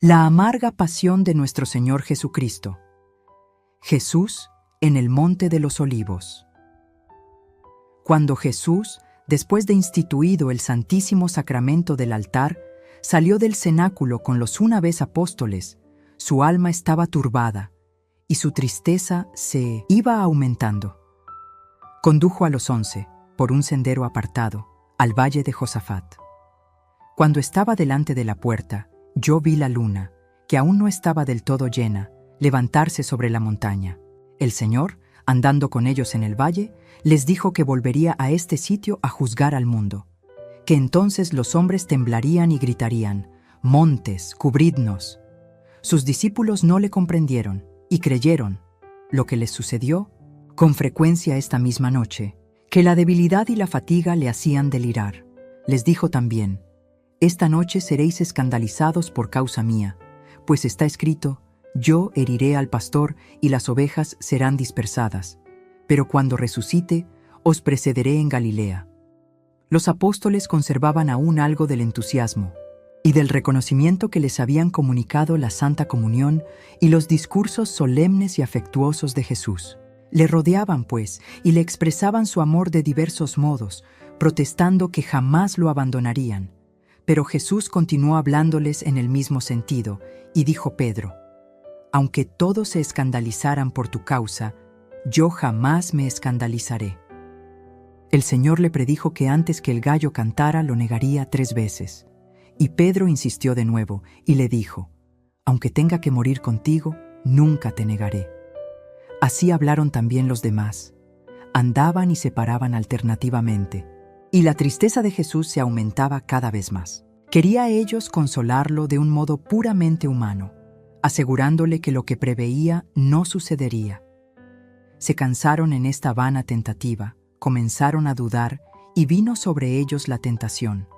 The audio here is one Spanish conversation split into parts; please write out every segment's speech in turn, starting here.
La amarga pasión de nuestro Señor Jesucristo. Jesús en el Monte de los Olivos. Cuando Jesús, después de instituido el Santísimo Sacramento del altar, salió del cenáculo con los una vez apóstoles, su alma estaba turbada y su tristeza se iba aumentando. Condujo a los 11, por un sendero apartado, al valle de Josafat. Cuando estaba delante de la puerta, yo vi la luna, que aún no estaba del todo llena, levantarse sobre la montaña. El Señor, andando con ellos en el valle, les dijo que volvería a este sitio a juzgar al mundo, que entonces los hombres temblarían y gritarían: «Montes, cubridnos». Sus discípulos no le comprendieron y creyeron. Lo que les sucedió, con frecuencia esta misma noche, que la debilidad y la fatiga le hacían delirar. Les dijo también: «Esta noche seréis escandalizados por causa mía, pues está escrito: yo heriré al pastor y las ovejas serán dispersadas. Pero cuando resucite, os precederé en Galilea». Los apóstoles conservaban aún algo del entusiasmo y del reconocimiento que les habían comunicado la Santa Comunión y los discursos solemnes y afectuosos de Jesús. Le rodeaban, pues, y le expresaban su amor de diversos modos, protestando que jamás lo abandonarían. Pero Jesús continuó hablándoles en el mismo sentido, y dijo Pedro: «Aunque todos se escandalizaran por tu causa, yo jamás me escandalizaré». El Señor le predijo que antes que el gallo cantara lo negaría 3 veces. Y Pedro insistió de nuevo y le dijo: «Aunque tenga que morir contigo, nunca te negaré». Así hablaron también los demás. Andaban y se paraban alternativamente. Y la tristeza de Jesús se aumentaba cada vez más. Quería a ellos consolarlo de un modo puramente humano, asegurándole que lo que preveía no sucedería. Se cansaron en esta vana tentativa, comenzaron a dudar y vino sobre ellos la tentación.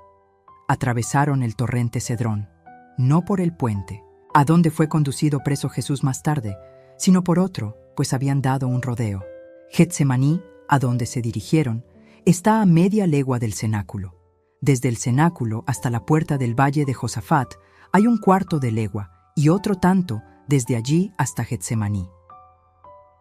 Atravesaron el torrente Cedrón, no por el puente, a donde fue conducido preso Jesús más tarde, sino por otro, pues habían dado un rodeo. Getsemaní, a donde se dirigieron, está a media legua del cenáculo. Desde el cenáculo hasta la puerta del valle de Josafat hay un cuarto de legua y otro tanto desde allí hasta Getsemaní.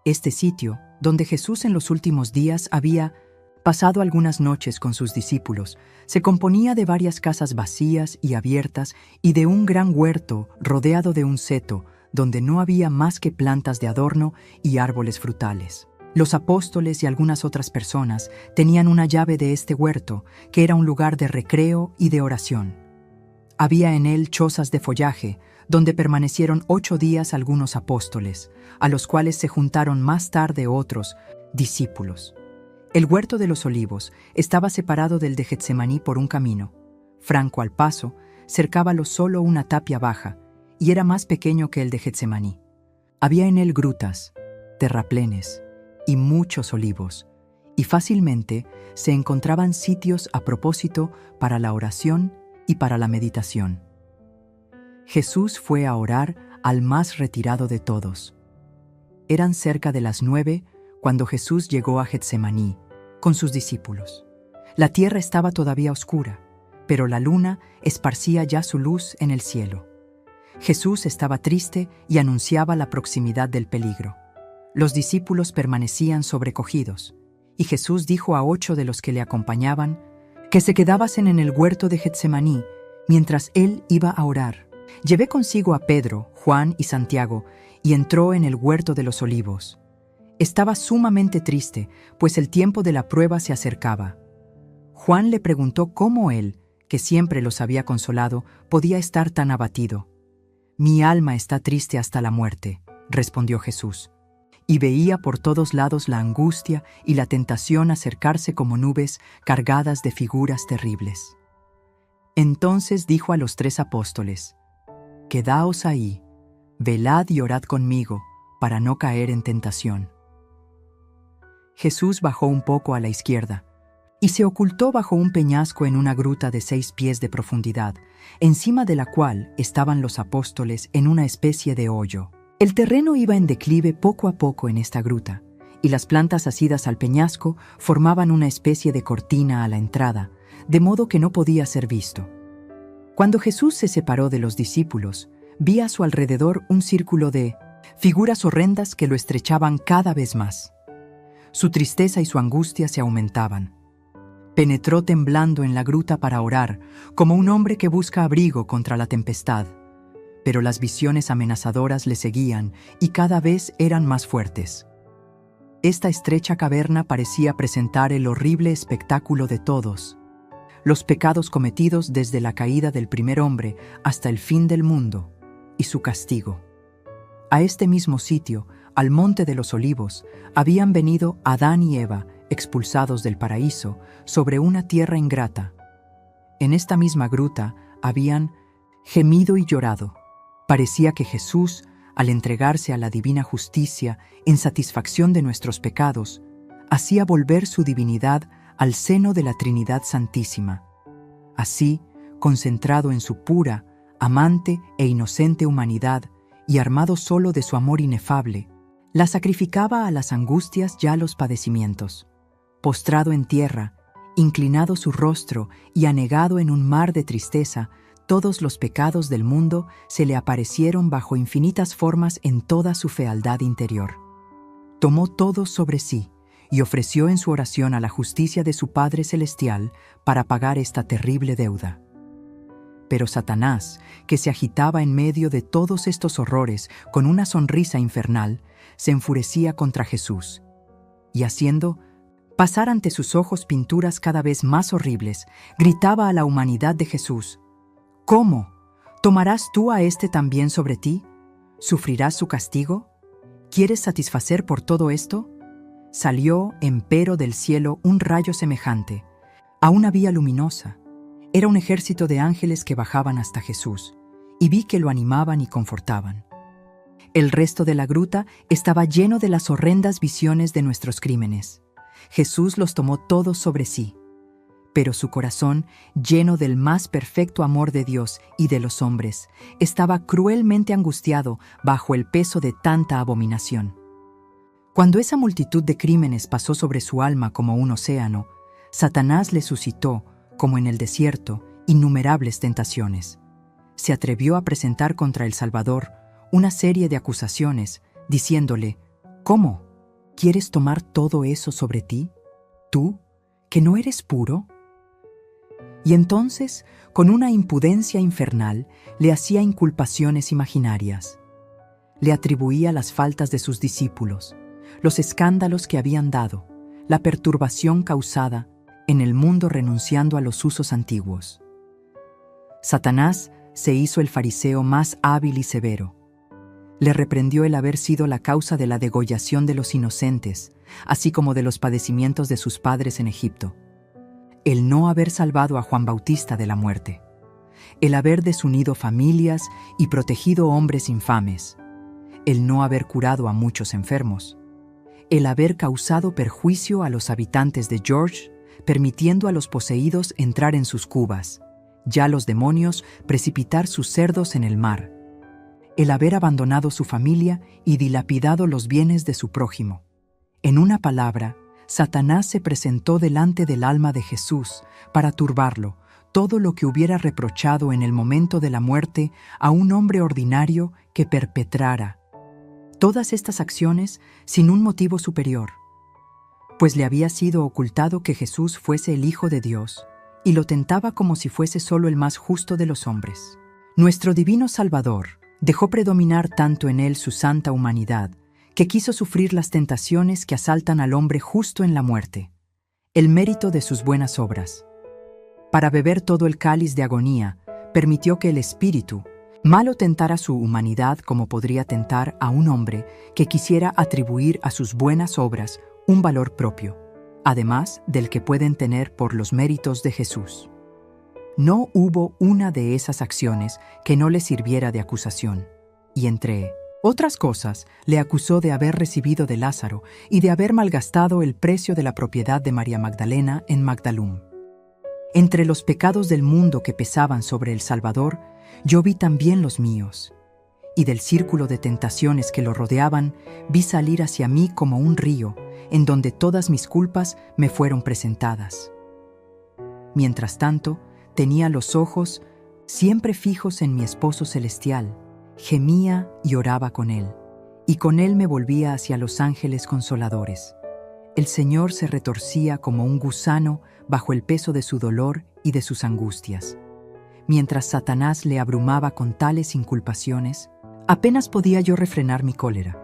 Este sitio, donde Jesús en los últimos días había pasado algunas noches con sus discípulos, se componía de varias casas vacías y abiertas y de un gran huerto rodeado de un seto, donde no había más que plantas de adorno y árboles frutales. Los apóstoles y algunas otras personas tenían una llave de este huerto, que era un lugar de recreo y de oración. Había en él chozas de follaje, donde permanecieron 8 días algunos apóstoles, a los cuales se juntaron más tarde otros discípulos. El huerto de los olivos estaba separado del de Getsemaní por un camino. Franco al paso, cercábalo solo una tapia baja, y era más pequeño que el de Getsemaní. Había en él grutas, terraplenes y muchos olivos, y fácilmente se encontraban sitios a propósito para la oración y para la meditación. Jesús fue a orar al más retirado de todos. Eran cerca de las 9 cuando Jesús llegó a Getsemaní con sus discípulos. La tierra estaba todavía oscura, pero la luna esparcía ya su luz en el cielo. Jesús estaba triste y anunciaba la proximidad del peligro. Los discípulos permanecían sobrecogidos, y Jesús dijo a 8 de los que le acompañaban que se quedasen en el huerto de Getsemaní mientras él iba a orar. Llevé consigo a Pedro, Juan y Santiago, y entró en el huerto de los olivos. Estaba sumamente triste, pues el tiempo de la prueba se acercaba. Juan le preguntó cómo él, que siempre los había consolado, podía estar tan abatido. «Mi alma está triste hasta la muerte», respondió Jesús. Y veía por todos lados la angustia y la tentación acercarse como nubes cargadas de figuras terribles. Entonces dijo a los 3 apóstoles: «Quedaos ahí, velad y orad conmigo, para no caer en tentación». Jesús bajó un poco a la izquierda y se ocultó bajo un peñasco en una gruta de 6 pies de profundidad, encima de la cual estaban los apóstoles en una especie de hoyo. El terreno iba en declive poco a poco en esta gruta, y las plantas asidas al peñasco formaban una especie de cortina a la entrada, de modo que no podía ser visto. Cuando Jesús se separó de los discípulos, vi a su alrededor un círculo de figuras horrendas que lo estrechaban cada vez más. Su tristeza y su angustia se aumentaban. Penetró temblando en la gruta para orar, como un hombre que busca abrigo contra la tempestad. Pero las visiones amenazadoras le seguían y cada vez eran más fuertes. Esta estrecha caverna parecía presentar el horrible espectáculo de todos, los pecados cometidos desde la caída del primer hombre hasta el fin del mundo, y su castigo. A este mismo sitio, al Monte de los Olivos, habían venido Adán y Eva, expulsados del paraíso, sobre una tierra ingrata. En esta misma gruta habían gemido y llorado. Parecía que Jesús, al entregarse a la divina justicia en satisfacción de nuestros pecados, hacía volver su divinidad al seno de la Trinidad Santísima. Así, concentrado en su pura, amante e inocente humanidad y armado solo de su amor inefable, la sacrificaba a las angustias y a los padecimientos. Postrado en tierra, inclinado su rostro y anegado en un mar de tristeza, todos los pecados del mundo se le aparecieron bajo infinitas formas en toda su fealdad interior. Tomó todo sobre sí y ofreció en su oración a la justicia de su Padre Celestial para pagar esta terrible deuda. Pero Satanás, que se agitaba en medio de todos estos horrores con una sonrisa infernal, se enfurecía contra Jesús, y haciendo pasar ante sus ojos pinturas cada vez más horribles, gritaba a la humanidad de Jesús: ¿Cómo? ¿Tomarás tú a éste también sobre ti? ¿Sufrirás su castigo? ¿Quieres satisfacer por todo esto? Salió, empero, del cielo un rayo semejante a una vía luminosa. Era un ejército de ángeles que bajaban hasta Jesús, y vi que lo animaban y confortaban. El resto de la gruta estaba lleno de las horrendas visiones de nuestros crímenes. Jesús los tomó todos sobre sí, pero su corazón, lleno del más perfecto amor de Dios y de los hombres, estaba cruelmente angustiado bajo el peso de tanta abominación. Cuando esa multitud de crímenes pasó sobre su alma como un océano, Satanás le suscitó, como en el desierto, innumerables tentaciones. Se atrevió a presentar contra el Salvador una serie de acusaciones, diciéndole: ¿Cómo? ¿Quieres tomar todo eso sobre ti? ¿Tú, que no eres puro? Y entonces, con una impudencia infernal, le hacía inculpaciones imaginarias. Le atribuía las faltas de sus discípulos, los escándalos que habían dado, la perturbación causada en el mundo renunciando a los usos antiguos. Satanás se hizo el fariseo más hábil y severo. Le reprendió el haber sido la causa de la degollación de los inocentes, así como de los padecimientos de sus padres en Egipto. El no haber salvado a Juan Bautista de la muerte. El haber desunido familias y protegido hombres infames. El no haber curado a muchos enfermos. El haber causado perjuicio a los habitantes de George, permitiendo a los poseídos entrar en sus cubas, ya los demonios precipitar sus cerdos en el mar. El haber abandonado su familia y dilapidado los bienes de su prójimo. En una palabra, Satanás se presentó delante del alma de Jesús para turbarlo, todo lo que hubiera reprochado en el momento de la muerte a un hombre ordinario que perpetrara todas estas acciones sin un motivo superior, pues le había sido ocultado que Jesús fuese el Hijo de Dios, y lo tentaba como si fuese solo el más justo de los hombres. Nuestro divino Salvador dejó predominar tanto en él su santa humanidad, que quiso sufrir las tentaciones que asaltan al hombre justo en la muerte, el mérito de sus buenas obras. Para beber todo el cáliz de agonía, permitió que el Espíritu malo tentara su humanidad como podría tentar a un hombre que quisiera atribuir a sus buenas obras un valor propio, además del que pueden tener por los méritos de Jesús. No hubo una de esas acciones que no le sirviera de acusación, y entre otras cosas le acusó de haber recibido de Lázaro y de haber malgastado el precio de la propiedad de María Magdalena en Magdalum. Entre los pecados del mundo que pesaban sobre el Salvador, yo vi también los míos, y del círculo de tentaciones que lo rodeaban, vi salir hacia mí como un río, en donde todas mis culpas me fueron presentadas. Mientras tanto, tenía los ojos siempre fijos en mi esposo celestial, gemía y oraba con él, y con él me volvía hacia los ángeles consoladores. El Señor se retorcía como un gusano bajo el peso de su dolor y de sus angustias. Mientras Satanás le abrumaba con tales inculpaciones, apenas podía yo refrenar mi cólera.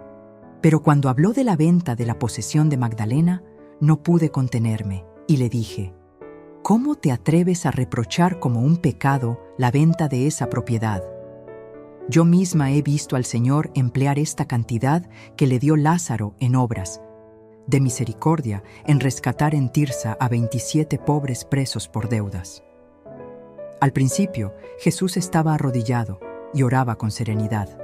Pero cuando habló de la venta de la posesión de Magdalena, no pude contenerme y le dije: ¿cómo te atreves a reprochar como un pecado la venta de esa propiedad? Yo misma he visto al Señor emplear esta cantidad que le dio Lázaro en obras de misericordia, en rescatar en Tirsa a 27 pobres presos por deudas. Al principio, Jesús estaba arrodillado y oraba con serenidad.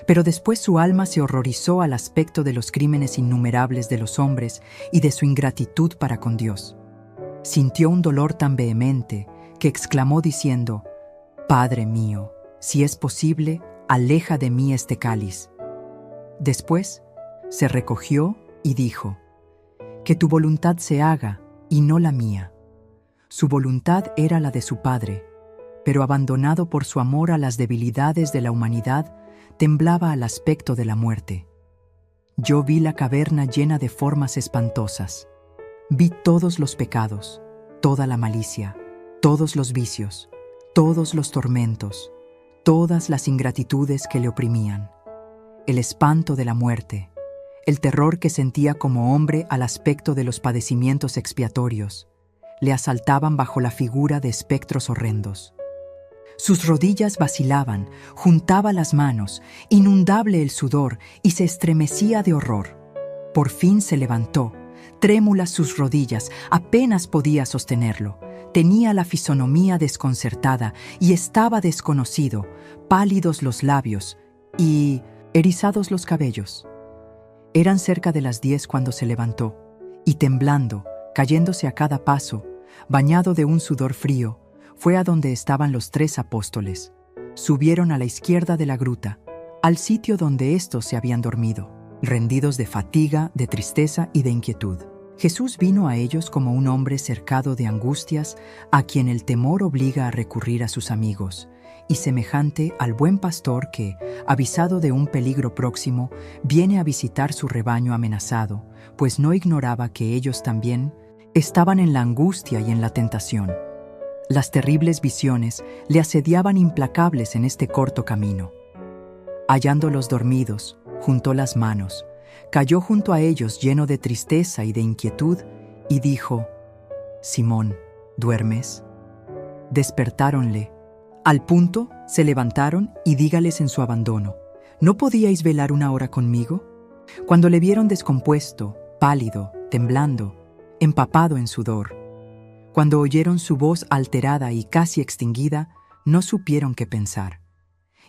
Pero después su alma se horrorizó al aspecto de los crímenes innumerables de los hombres y de su ingratitud para con Dios. Sintió un dolor tan vehemente que exclamó diciendo: «Padre mío, si es posible, aleja de mí este cáliz». Después se recogió y dijo: «Que tu voluntad se haga y no la mía». Su voluntad era la de su Padre, pero abandonado por su amor a las debilidades de la humanidad, temblaba al aspecto de la muerte. Yo vi la caverna llena de formas espantosas. Vi todos los pecados, toda la malicia, todos los vicios, todos los tormentos, todas las ingratitudes que le oprimían. El espanto de la muerte, el terror que sentía como hombre al aspecto de los padecimientos expiatorios, le asaltaban bajo la figura de espectros horrendos. Sus rodillas vacilaban, juntaba las manos, inundable el sudor, y se estremecía de horror. Por fin se levantó, trémulas sus rodillas, apenas podía sostenerlo. Tenía la fisonomía desconcertada y estaba desconocido, pálidos los labios y erizados los cabellos. Eran cerca de las 10 cuando se levantó, y temblando, cayéndose a cada paso, bañado de un sudor frío, fue a donde estaban los 3 apóstoles. Subieron a la izquierda de la gruta, al sitio donde éstos se habían dormido, rendidos de fatiga, de tristeza y de inquietud. Jesús vino a ellos como un hombre cercado de angustias, a quien el temor obliga a recurrir a sus amigos, y semejante al buen pastor que, avisado de un peligro próximo, viene a visitar su rebaño amenazado, pues no ignoraba que ellos también estaban en la angustia y en la tentación. Las terribles visiones le asediaban implacables en este corto camino. Hallándolos dormidos, juntó las manos, cayó junto a ellos lleno de tristeza y de inquietud, y dijo: «Simón, ¿duermes?». Despertáronle. Al punto, se levantaron y dígales en su abandono: «¿No podíais velar 1 hora conmigo?». Cuando le vieron descompuesto, pálido, temblando, empapado en sudor, cuando oyeron su voz alterada y casi extinguida, no supieron qué pensar.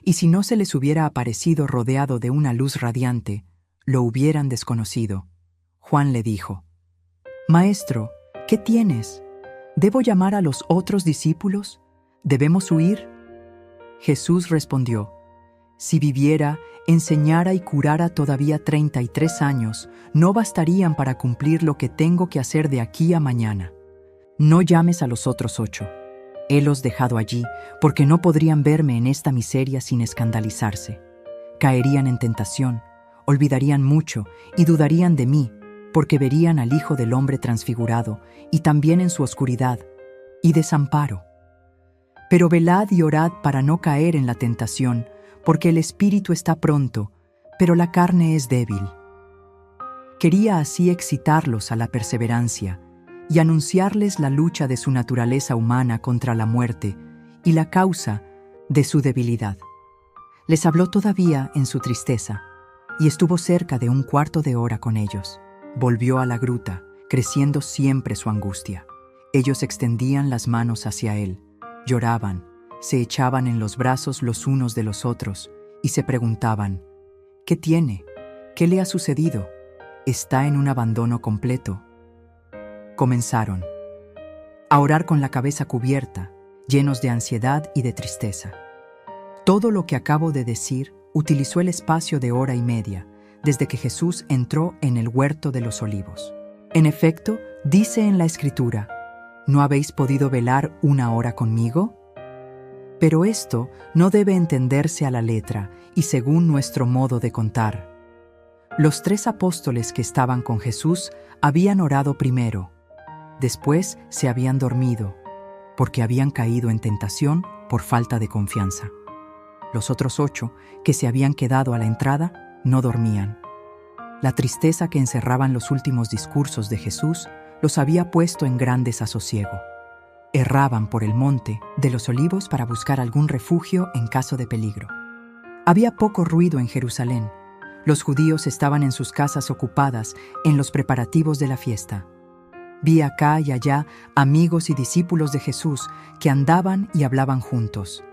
Y si no se les hubiera aparecido rodeado de una luz radiante, lo hubieran desconocido. Juan le dijo: «Maestro, ¿qué tienes? ¿Debo llamar a los otros discípulos? ¿Debemos huir?». Jesús respondió: «Si viviera, enseñara y curara todavía 33 años, no bastarían para cumplir lo que tengo que hacer de aquí a mañana. No llames a los otros 8. Helos dejado allí, porque no podrían verme en esta miseria sin escandalizarse. Caerían en tentación, olvidarían mucho y dudarían de mí, porque verían al Hijo del Hombre transfigurado, y también en su oscuridad y desamparo. Pero velad y orad para no caer en la tentación, porque el espíritu está pronto, pero la carne es débil». Quería así excitarlos a la perseverancia y anunciarles la lucha de su naturaleza humana contra la muerte y la causa de su debilidad. Les habló todavía en su tristeza, y estuvo cerca de 1/4 de hora con ellos. Volvió a la gruta, creciendo siempre su angustia. Ellos extendían las manos hacia él, lloraban, se echaban en los brazos los unos de los otros, y se preguntaban: «¿Qué tiene? ¿Qué le ha sucedido? Está en un abandono completo». Comenzaron a orar con la cabeza cubierta, llenos de ansiedad y de tristeza. Todo lo que acabo de decir utilizó el espacio de 1 hora y media, desde que Jesús entró en el huerto de los Olivos. En efecto, dice en la Escritura: «¿No habéis podido velar 1 hora conmigo?». Pero esto no debe entenderse a la letra y según nuestro modo de contar. Los 3 apóstoles que estaban con Jesús habían orado primero. Después se habían dormido, porque habían caído en tentación por falta de confianza. Los otros 8, que se habían quedado a la entrada, no dormían. La tristeza que encerraban los últimos discursos de Jesús los había puesto en gran desasosiego. Erraban por el monte de los Olivos para buscar algún refugio en caso de peligro. Había poco ruido en Jerusalén. Los judíos estaban en sus casas ocupadas en los preparativos de la fiesta. Vi acá y allá amigos y discípulos de Jesús que andaban y hablaban juntos.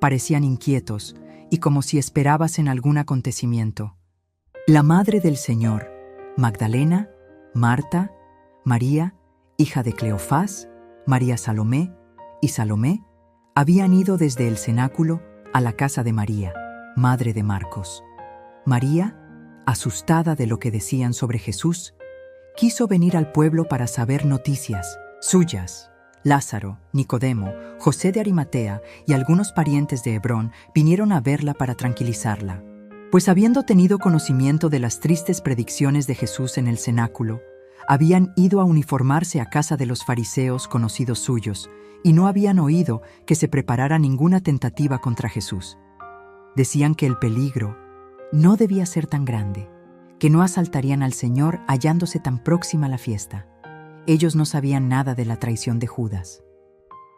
Parecían inquietos y como si esperasen algún acontecimiento. La madre del Señor, Magdalena, Marta, María, hija de Cleofás, María Salomé y Salomé, habían ido desde el cenáculo a la casa de María, madre de Marcos. María, asustada de lo que decían sobre Jesús, quiso venir al pueblo para saber noticias suyas. Lázaro, Nicodemo, José de Arimatea y algunos parientes de Hebrón vinieron a verla para tranquilizarla. Pues habiendo tenido conocimiento de las tristes predicciones de Jesús en el cenáculo, habían ido a uniformarse a casa de los fariseos conocidos suyos y no habían oído que se preparara ninguna tentativa contra Jesús. Decían que el peligro no debía ser tan grande, que no asaltarían al Señor hallándose tan próxima la fiesta. Ellos no sabían nada de la traición de Judas.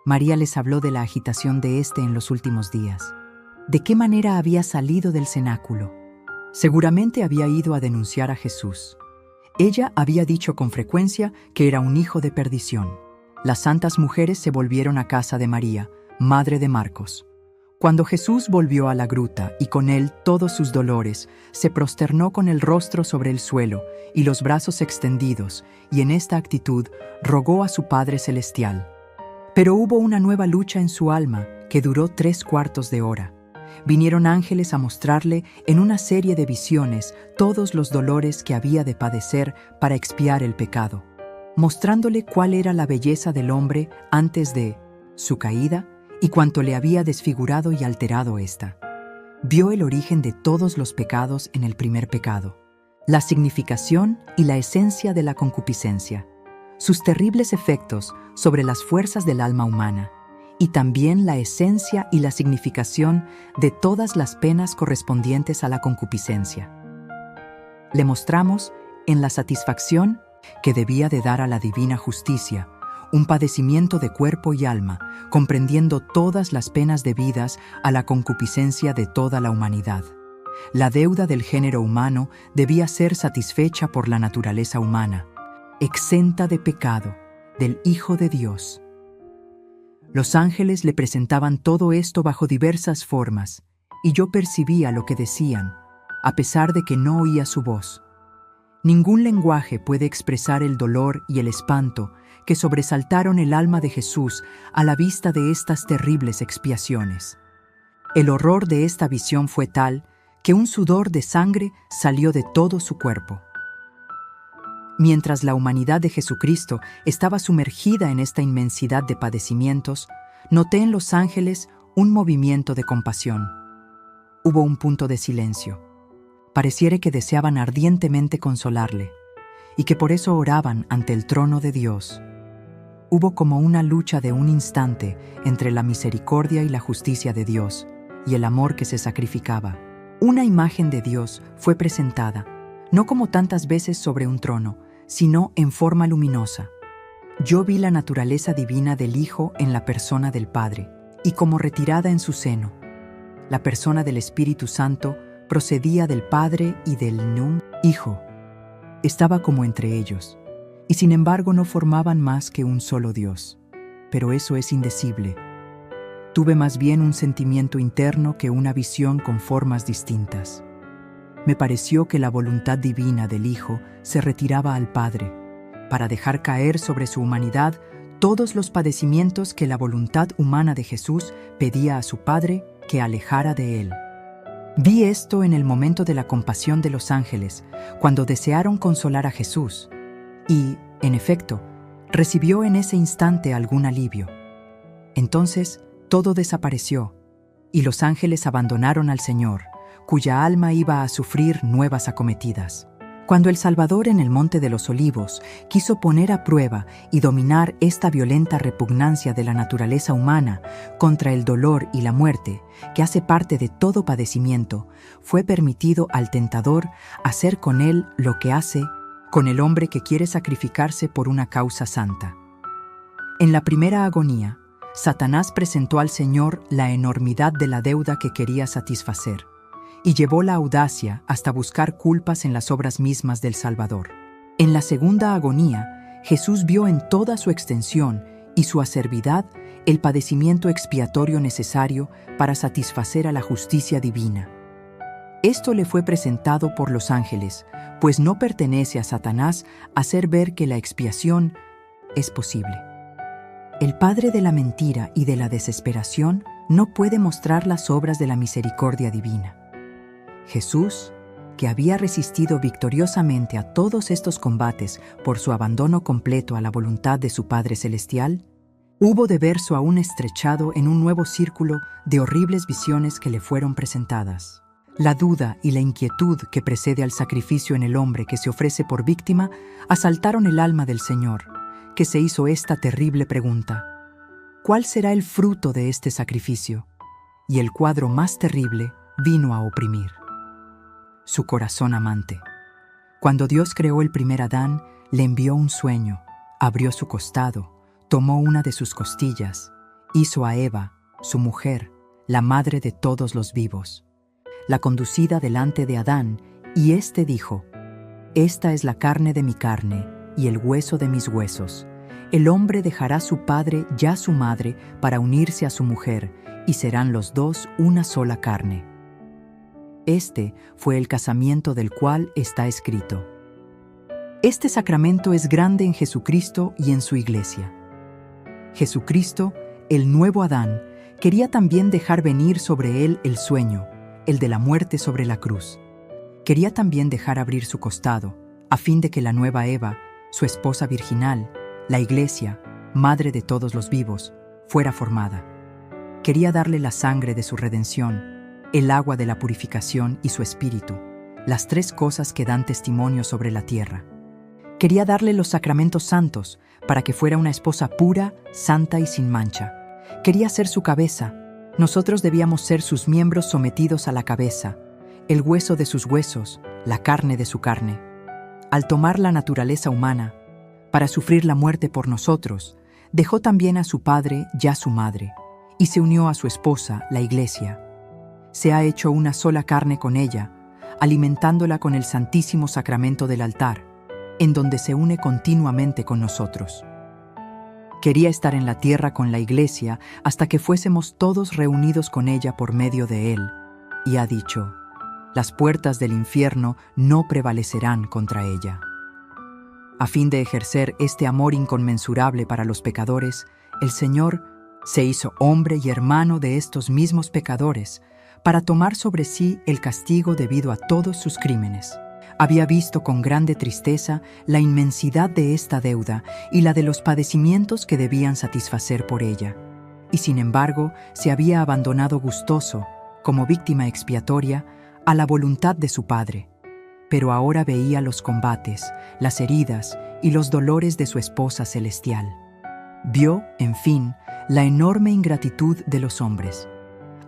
María les habló de la agitación de éste en los últimos días. ¿De qué manera había salido del cenáculo? Seguramente había ido a denunciar a Jesús. Ella había dicho con frecuencia que era un hijo de perdición. Las santas mujeres se volvieron a casa de María, madre de Marcos. Cuando Jesús volvió a la gruta y con él todos sus dolores, se prosternó con el rostro sobre el suelo y los brazos extendidos, y en esta actitud rogó a su Padre Celestial. Pero hubo una nueva lucha en su alma que duró 3/4 de hora. Vinieron ángeles a mostrarle en una serie de visiones todos los dolores que había de padecer para expiar el pecado, mostrándole cuál era la belleza del hombre antes de su caída y cuánto le había desfigurado y alterado ésta. Vio el origen de todos los pecados en el primer pecado, la significación y la esencia de la concupiscencia, sus terribles efectos sobre las fuerzas del alma humana, y también la esencia y la significación de todas las penas correspondientes a la concupiscencia. Le mostramos en la satisfacción que debía de dar a la divina justicia, un padecimiento de cuerpo y alma, comprendiendo todas las penas debidas a la concupiscencia de toda la humanidad. La deuda del género humano debía ser satisfecha por la naturaleza humana, exenta de pecado, del Hijo de Dios. Los ángeles le presentaban todo esto bajo diversas formas, y yo percibía lo que decían, a pesar de que no oía su voz. Ningún lenguaje puede expresar el dolor y el espanto que sobresaltaron el alma de Jesús a la vista de estas terribles expiaciones. El horror de esta visión fue tal que un sudor de sangre salió de todo su cuerpo. Mientras la humanidad de Jesucristo estaba sumergida en esta inmensidad de padecimientos, noté en los ángeles un movimiento de compasión. Hubo un punto de silencio. Pareciera que deseaban ardientemente consolarle, y que por eso oraban ante el trono de Dios. Hubo como una lucha de un instante entre la misericordia y la justicia de Dios, y el amor que se sacrificaba. Una imagen de Dios fue presentada, no como tantas veces sobre un trono, sino en forma luminosa. Yo vi la naturaleza divina del Hijo en la persona del Padre, y como retirada en su seno. La persona del Espíritu Santo procedía del Padre y del Hijo. Estaba como entre ellos, y sin embargo no formaban más que un solo Dios. Pero eso es indecible. Tuve más bien un sentimiento interno que una visión con formas distintas. Me pareció que la voluntad divina del Hijo se retiraba al Padre, para dejar caer sobre su humanidad todos los padecimientos que la voluntad humana de Jesús pedía a su Padre que alejara de él. Vi esto en el momento de la compasión de los ángeles, cuando desearon consolar a Jesús, y, en efecto, recibió en ese instante algún alivio. Entonces, todo desapareció, y los ángeles abandonaron al Señor, cuya alma iba a sufrir nuevas acometidas. Cuando el Salvador en el Monte de los Olivos quiso poner a prueba y dominar esta violenta repugnancia de la naturaleza humana contra el dolor y la muerte, que hace parte de todo padecimiento, fue permitido al tentador hacer con él lo que hace con el hombre que quiere sacrificarse por una causa santa. En la primera agonía, Satanás presentó al Señor la enormidad de la deuda que quería satisfacer, y llevó la audacia hasta buscar culpas en las obras mismas del Salvador. En la segunda agonía, Jesús vio en toda su extensión y su acervidad el padecimiento expiatorio necesario para satisfacer a la justicia divina. Esto le fue presentado por los ángeles, pues no pertenece a Satanás hacer ver que la expiación es posible. El padre de la mentira y de la desesperación no puede mostrar las obras de la misericordia divina. Jesús, que había resistido victoriosamente a todos estos combates por su abandono completo a la voluntad de su Padre Celestial, hubo de verse aún estrechado en un nuevo círculo de horribles visiones que le fueron presentadas. La duda y la inquietud que precede al sacrificio en el hombre que se ofrece por víctima asaltaron el alma del Señor, que se hizo esta terrible pregunta: ¿cuál será el fruto de este sacrificio? Y el cuadro más terrible vino a oprimir su corazón amante. Cuando Dios creó el primer Adán, le envió un sueño, abrió su costado, tomó una de sus costillas, hizo a Eva, su mujer, la madre de todos los vivos. La conducida delante de Adán, y éste dijo: «Esta es la carne de mi carne y el hueso de mis huesos. El hombre dejará su padre y a su madre para unirse a su mujer, y serán los dos una sola carne». Este fue el casamiento del cual está escrito: Este sacramento es grande en Jesucristo y en su Iglesia. Jesucristo, el nuevo Adán, quería también dejar venir sobre él el sueño, el de la muerte sobre la cruz. Quería también dejar abrir su costado, a fin de que la nueva Eva, su esposa virginal, la Iglesia, madre de todos los vivos, fuera formada. Quería darle la sangre de su redención, el agua de la purificación y su espíritu, las tres cosas que dan testimonio sobre la tierra. Quería darle los sacramentos santos para que fuera una esposa pura, santa y sin mancha. Quería ser su cabeza. Nosotros debíamos ser sus miembros sometidos a la cabeza, el hueso de sus huesos, la carne de su carne. Al tomar la naturaleza humana, para sufrir la muerte por nosotros, dejó también a su padre y a su madre, y se unió a su esposa, la Iglesia. Se ha hecho una sola carne con ella, alimentándola con el santísimo sacramento del altar, en donde se une continuamente con nosotros. Quería estar en la tierra con la Iglesia hasta que fuésemos todos reunidos con ella por medio de él, y ha dicho: las puertas del infierno no prevalecerán contra ella. A fin de ejercer este amor inconmensurable para los pecadores, el Señor se hizo hombre y hermano de estos mismos pecadores, para tomar sobre sí el castigo debido a todos sus crímenes. Había visto con grande tristeza la inmensidad de esta deuda y la de los padecimientos que debían satisfacer por ella, y sin embargo se había abandonado gustoso, como víctima expiatoria, a la voluntad de su Padre. Pero ahora veía los combates, las heridas y los dolores de su esposa celestial. Vio, en fin, la enorme ingratitud de los hombres.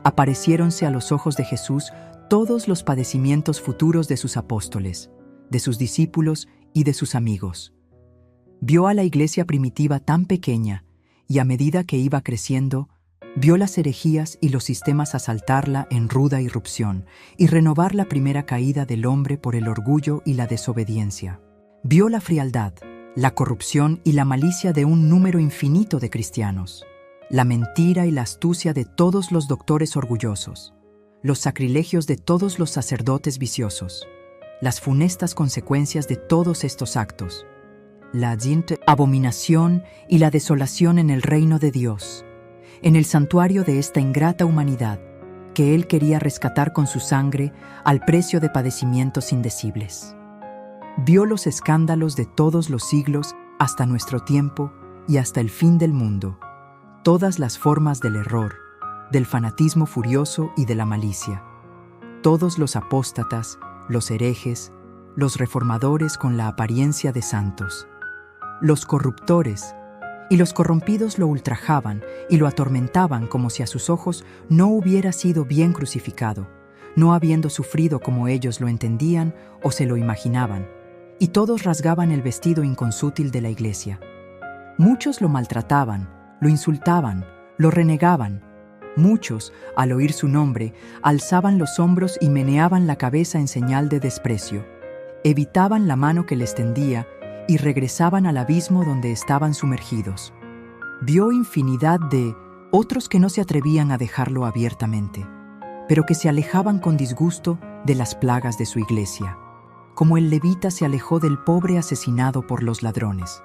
Apareciéronse a los ojos de Jesús todos los padecimientos futuros de sus apóstoles, de sus discípulos y de sus amigos. Vio a la Iglesia primitiva tan pequeña, y a medida que iba creciendo, vio las herejías y los sistemas asaltarla en ruda irrupción y renovar la primera caída del hombre por el orgullo y la desobediencia. Vio la frialdad, la corrupción y la malicia de un número infinito de cristianos, la mentira y la astucia de todos los doctores orgullosos, los sacrilegios de todos los sacerdotes viciosos, las funestas consecuencias de todos estos actos, la abominación y la desolación en el reino de Dios, en el santuario de esta ingrata humanidad que Él quería rescatar con su sangre al precio de padecimientos indecibles. Vio los escándalos de todos los siglos hasta nuestro tiempo y hasta el fin del mundo, todas las formas del error, del fanatismo furioso y de la malicia. Todos los apóstatas, los herejes, los reformadores con la apariencia de santos, los corruptores y los corrompidos lo ultrajaban y lo atormentaban como si a sus ojos no hubiera sido bien crucificado, no habiendo sufrido como ellos lo entendían o se lo imaginaban, y todos rasgaban el vestido inconsútil de la iglesia. Muchos lo maltrataban, lo insultaban, lo renegaban. Muchos, al oír su nombre, alzaban los hombros y meneaban la cabeza en señal de desprecio. Evitaban la mano que les tendía y regresaban al abismo donde estaban sumergidos. Vio infinidad de otros que no se atrevían a dejarlo abiertamente, pero que se alejaban con disgusto de las plagas de su iglesia, como el levita se alejó del pobre asesinado por los ladrones.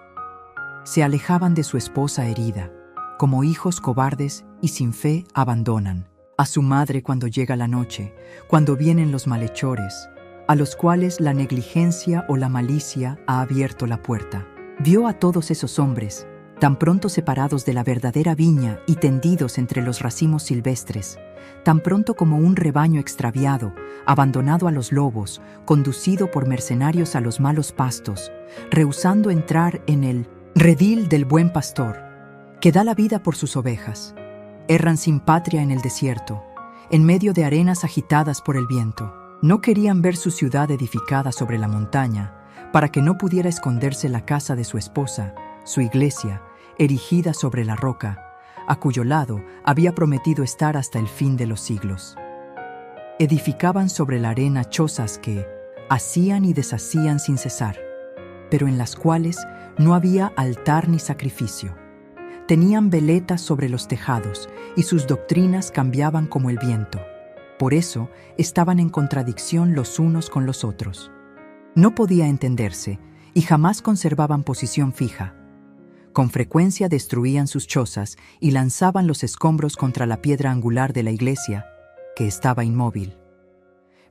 Se alejaban de su esposa herida, como hijos cobardes y sin fe abandonan a su madre cuando llega la noche, cuando vienen los malhechores, a los cuales la negligencia o la malicia ha abierto la puerta. Vio a todos esos hombres, tan pronto separados de la verdadera viña y tendidos entre los racimos silvestres, tan pronto como un rebaño extraviado, abandonado a los lobos, conducido por mercenarios a los malos pastos, rehusando entrar en el redil del buen pastor, que da la vida por sus ovejas. Erran sin patria en el desierto, en medio de arenas agitadas por el viento. No querían ver su ciudad edificada sobre la montaña, para que no pudiera esconderse la casa de su esposa, su iglesia, erigida sobre la roca, a cuyo lado había prometido estar hasta el fin de los siglos. Edificaban sobre la arena chozas que hacían y deshacían sin cesar, pero en las cuales no había altar ni sacrificio. Tenían veletas sobre los tejados y sus doctrinas cambiaban como el viento. Por eso estaban en contradicción los unos con los otros. No podía entenderse y jamás conservaban posición fija. Con frecuencia destruían sus chozas y lanzaban los escombros contra la piedra angular de la iglesia, que estaba inmóvil.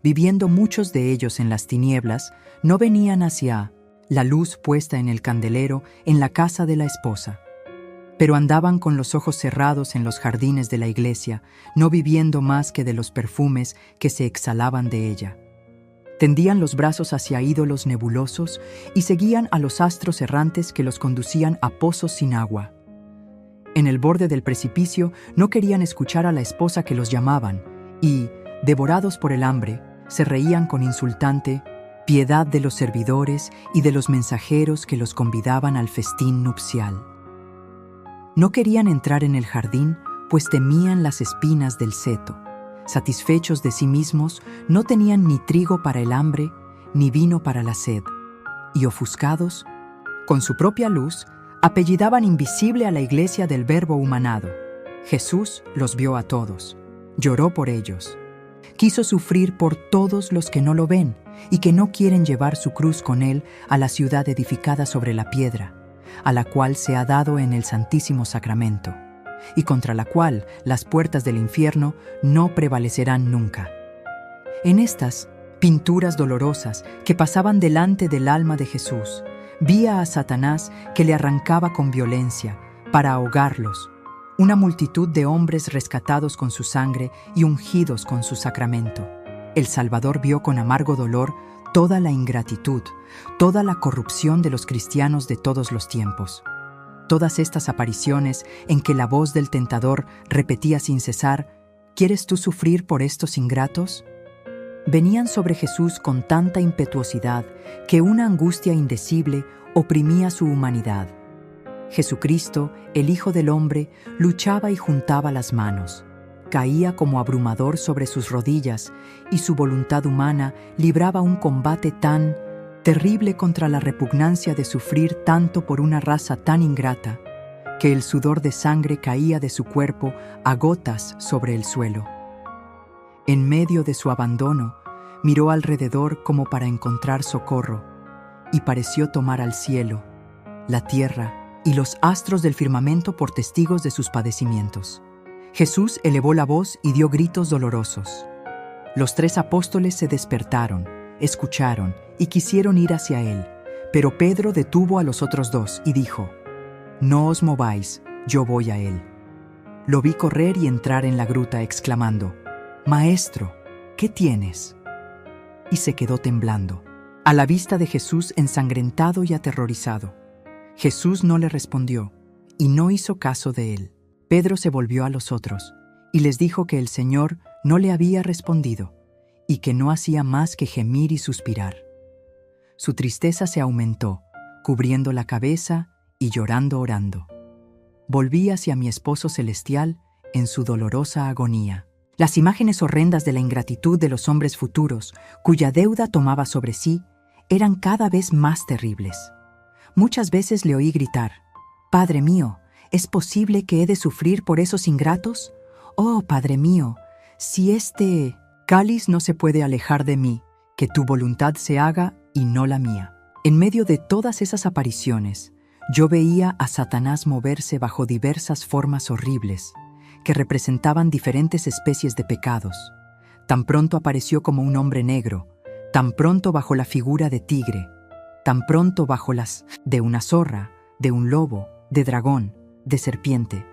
Viviendo muchos de ellos en las tinieblas, no venían hacia la luz puesta en el candelero en la casa de la esposa, pero andaban con los ojos cerrados en los jardines de la iglesia, no viviendo más que de los perfumes que se exhalaban de ella. Tendían los brazos hacia ídolos nebulosos y seguían a los astros errantes que los conducían a pozos sin agua. En el borde del precipicio no querían escuchar a la esposa que los llamaban y, devorados por el hambre, se reían con insultante piedad de los servidores y de los mensajeros que los convidaban al festín nupcial. No querían entrar en el jardín, pues temían las espinas del seto. Satisfechos de sí mismos, no tenían ni trigo para el hambre, ni vino para la sed. Y ofuscados, con su propia luz, apellidaban invisible a la iglesia del Verbo humanado. Jesús los vio a todos, lloró por ellos. Quiso sufrir por todos los que no lo ven y que no quieren llevar su cruz con él a la ciudad edificada sobre la piedra, a la cual se ha dado en el Santísimo Sacramento, y contra la cual las puertas del infierno no prevalecerán nunca. En estas pinturas dolorosas que pasaban delante del alma de Jesús, vía a Satanás que le arrancaba con violencia para ahogarlos, una multitud de hombres rescatados con su sangre y ungidos con su sacramento. El Salvador vio con amargo dolor toda la ingratitud, toda la corrupción de los cristianos de todos los tiempos. Todas estas apariciones en que la voz del tentador repetía sin cesar, ¿quieres tú sufrir por estos ingratos?, venían sobre Jesús con tanta impetuosidad que una angustia indecible oprimía su humanidad. Jesucristo, el Hijo del Hombre, luchaba y juntaba las manos. Caía como abrumador sobre sus rodillas y su voluntad humana libraba un combate tan terrible contra la repugnancia de sufrir tanto por una raza tan ingrata, que el sudor de sangre caía de su cuerpo a gotas sobre el suelo. En medio de su abandono, miró alrededor como para encontrar socorro, y pareció tomar al cielo, la tierra y los astros del firmamento por testigos de sus padecimientos. Jesús elevó la voz y dio gritos dolorosos. Los 3 apóstoles se despertaron, escucharon y quisieron ir hacia él, pero Pedro detuvo a los otros 2 y dijo: «No os mováis, yo voy a él». Lo vi correr y entrar en la gruta exclamando: «Maestro, ¿qué tienes?». Y se quedó temblando, a la vista de Jesús ensangrentado y aterrorizado. Jesús no le respondió y no hizo caso de él. Pedro se volvió a los otros y les dijo que el Señor no le había respondido y que no hacía más que gemir y suspirar. Su tristeza se aumentó, cubriendo la cabeza y llorando orando. Volví hacia mi esposo celestial en su dolorosa agonía. Las imágenes horrendas de la ingratitud de los hombres futuros, cuya deuda tomaba sobre sí, eran cada vez más terribles. Muchas veces le oí gritar: «Padre mío, ¿es posible que he de sufrir por esos ingratos? Oh, Padre mío, si este cáliz no se puede alejar de mí, que tu voluntad se haga y no la mía». En medio de todas esas apariciones, yo veía a Satanás moverse bajo diversas formas horribles, que representaban diferentes especies de pecados. Tan pronto apareció como un hombre negro, tan pronto bajo la figura de tigre, tan pronto bajo las de una zorra, de un lobo, de dragón, de serpiente.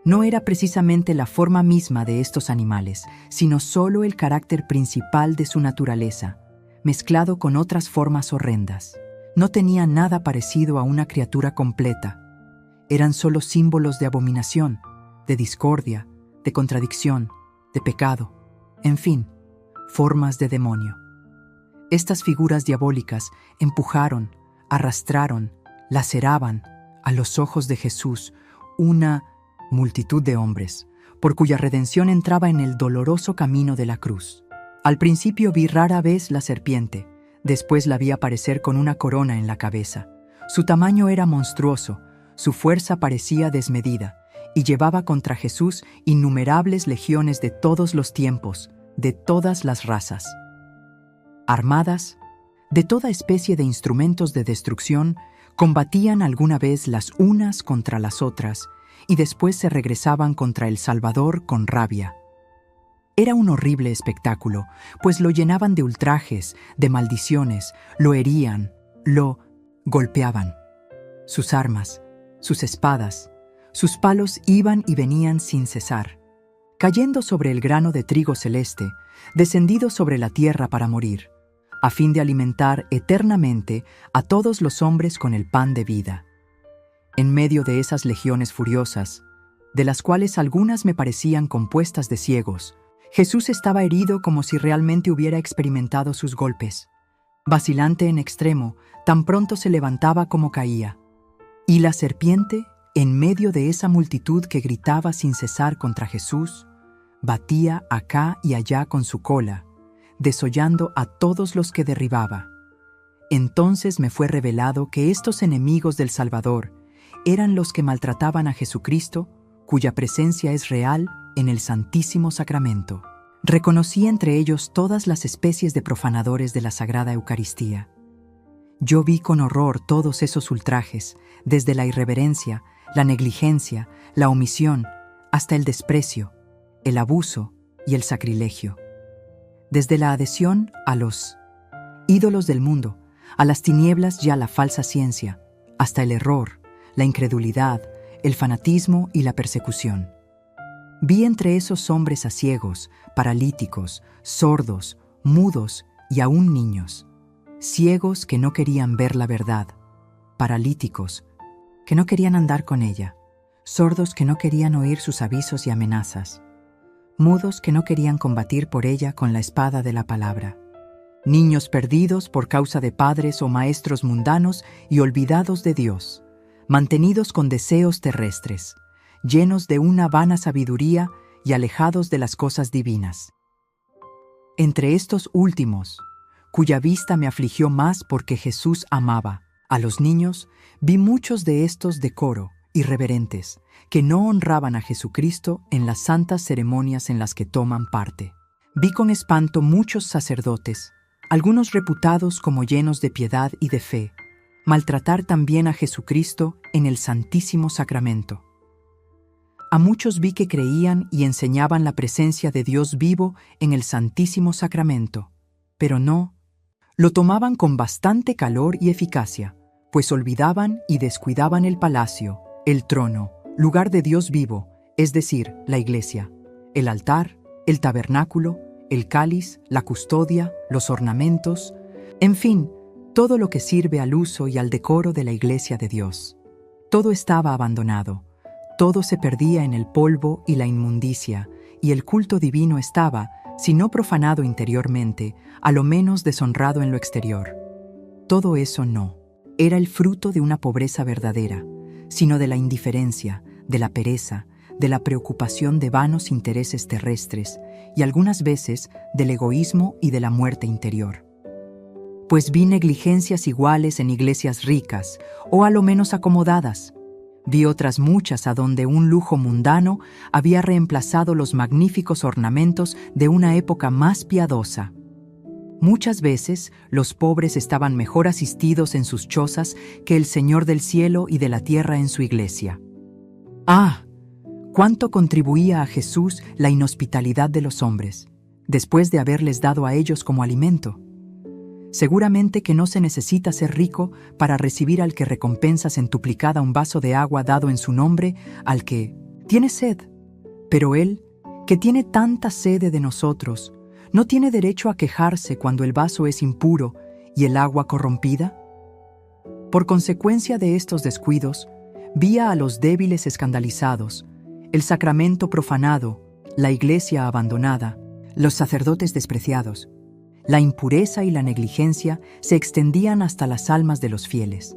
No era precisamente la forma misma de estos animales, sino solo el carácter principal de su naturaleza, mezclado con otras formas horrendas. No tenía nada parecido a una criatura completa. Eran solo símbolos de abominación, de discordia, de contradicción, de pecado, en fin, formas de demonio. Estas figuras diabólicas empujaron, arrastraron, laceraban a los ojos de Jesús una multitud de hombres, por cuya redención entraba en el doloroso camino de la cruz. Al principio vi rara vez la serpiente, después la vi aparecer con una corona en la cabeza. Su tamaño era monstruoso, su fuerza parecía desmedida, y llevaba contra Jesús innumerables legiones de todos los tiempos, de todas las razas. Armadas, de toda especie de instrumentos de destrucción, combatían alguna vez las unas contra las otras, y después se regresaban contra el Salvador con rabia. Era un horrible espectáculo, pues lo llenaban de ultrajes, de maldiciones, lo herían, lo golpeaban. Sus armas, sus espadas, sus palos iban y venían sin cesar, cayendo sobre el grano de trigo celeste, descendido sobre la tierra para morir, a fin de alimentar eternamente a todos los hombres con el pan de vida. En medio de esas legiones furiosas, de las cuales algunas me parecían compuestas de ciegos, Jesús estaba herido como si realmente hubiera experimentado sus golpes. Vacilante en extremo, tan pronto se levantaba como caía. Y la serpiente, en medio de esa multitud que gritaba sin cesar contra Jesús, batía acá y allá con su cola, desollando a todos los que derribaba. Entonces me fue revelado que estos enemigos del Salvador eran los que maltrataban a Jesucristo, cuya presencia es real en el Santísimo Sacramento. Reconocí entre ellos todas las especies de profanadores de la Sagrada Eucaristía. Yo vi con horror todos esos ultrajes, desde la irreverencia, la negligencia, la omisión, hasta el desprecio, el abuso y el sacrilegio. Desde la adhesión a los ídolos del mundo, a las tinieblas y a la falsa ciencia, hasta el error, la incredulidad, el fanatismo y la persecución. Vi entre esos hombres a ciegos, paralíticos, sordos, mudos y aún niños. Ciegos que no querían ver la verdad, paralíticos que no querían andar con ella, sordos que no querían oír sus avisos y amenazas, mudos que no querían combatir por ella con la espada de la palabra, niños perdidos por causa de padres o maestros mundanos y olvidados de Dios, mantenidos con deseos terrestres, llenos de una vana sabiduría y alejados de las cosas divinas. Entre estos últimos, cuya vista me afligió más porque Jesús amaba a los niños, vi muchos de estos de coro, irreverentes, que no honraban a Jesucristo en las santas ceremonias en las que toman parte. Vi con espanto muchos sacerdotes, algunos reputados como llenos de piedad y de fe, maltratar también a Jesucristo en el Santísimo Sacramento. A muchos vi que creían y enseñaban la presencia de Dios vivo en el Santísimo Sacramento, pero no, lo tomaban con bastante calor y eficacia, pues olvidaban y descuidaban el palacio, el trono, lugar de Dios vivo, es decir, la iglesia, el altar, el tabernáculo, el cáliz, la custodia, los ornamentos, en fin, todo lo que sirve al uso y al decoro de la iglesia de Dios. Todo estaba abandonado, todo se perdía en el polvo y la inmundicia, y el culto divino estaba, si no profanado interiormente, a lo menos deshonrado en lo exterior. Todo eso no era el fruto de una pobreza verdadera, sino de la indiferencia, de la pereza, de la preocupación de vanos intereses terrestres y algunas veces del egoísmo y de la muerte interior. Pues vi negligencias iguales en iglesias ricas, o a lo menos acomodadas. Vi otras muchas a donde un lujo mundano había reemplazado los magníficos ornamentos de una época más piadosa. Muchas veces los pobres estaban mejor asistidos en sus chozas que el Señor del cielo y de la tierra en su iglesia. ¡Ah! ¿Cuánto contribuía a Jesús la inhospitalidad de los hombres, después de haberles dado a ellos como alimento? Seguramente que no se necesita ser rico para recibir al que recompensa centuplicada un vaso de agua dado en su nombre al que tiene sed. Pero él, que tiene tanta sed de nosotros, ¿no tiene derecho a quejarse cuando el vaso es impuro y el agua corrompida? Por consecuencia de estos descuidos, vi a los débiles escandalizados, el sacramento profanado, la iglesia abandonada, los sacerdotes despreciados. La impureza y la negligencia se extendían hasta las almas de los fieles.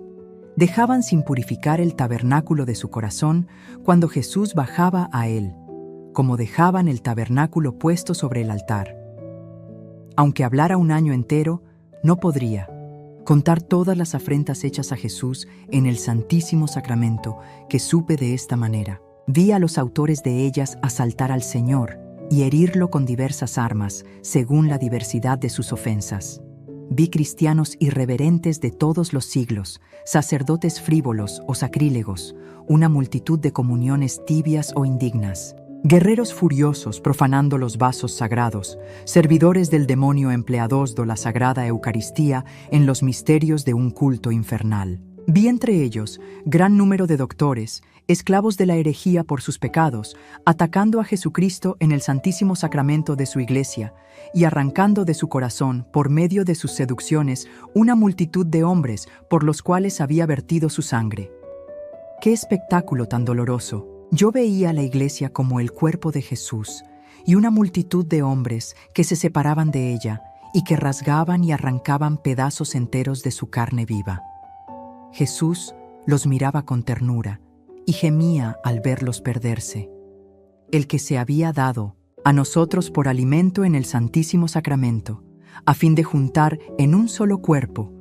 Dejaban sin purificar el tabernáculo de su corazón cuando Jesús bajaba a él, como dejaban el tabernáculo puesto sobre el altar. Aunque hablara un año entero, no podría contar todas las afrentas hechas a Jesús en el Santísimo Sacramento que supe de esta manera. Vi a los autores de ellas asaltar al Señor y herirlo con diversas armas, según la diversidad de sus ofensas. Vi cristianos irreverentes de todos los siglos, sacerdotes frívolos o sacrílegos, una multitud de comuniones tibias o indignas, guerreros furiosos profanando los vasos sagrados, servidores del demonio empleados de la sagrada Eucaristía en los misterios de un culto infernal. Vi entre ellos gran número de doctores, esclavos de la herejía por sus pecados, atacando a Jesucristo en el Santísimo Sacramento de su iglesia y arrancando de su corazón, por medio de sus seducciones, una multitud de hombres por los cuales había vertido su sangre. ¡Qué espectáculo tan doloroso! Yo veía a la iglesia como el cuerpo de Jesús y una multitud de hombres que se separaban de ella y que rasgaban y arrancaban pedazos enteros de su carne viva. Jesús los miraba con ternura y gemía al verlos perderse. El que se había dado a nosotros por alimento en el Santísimo Sacramento, a fin de juntar en un solo cuerpo,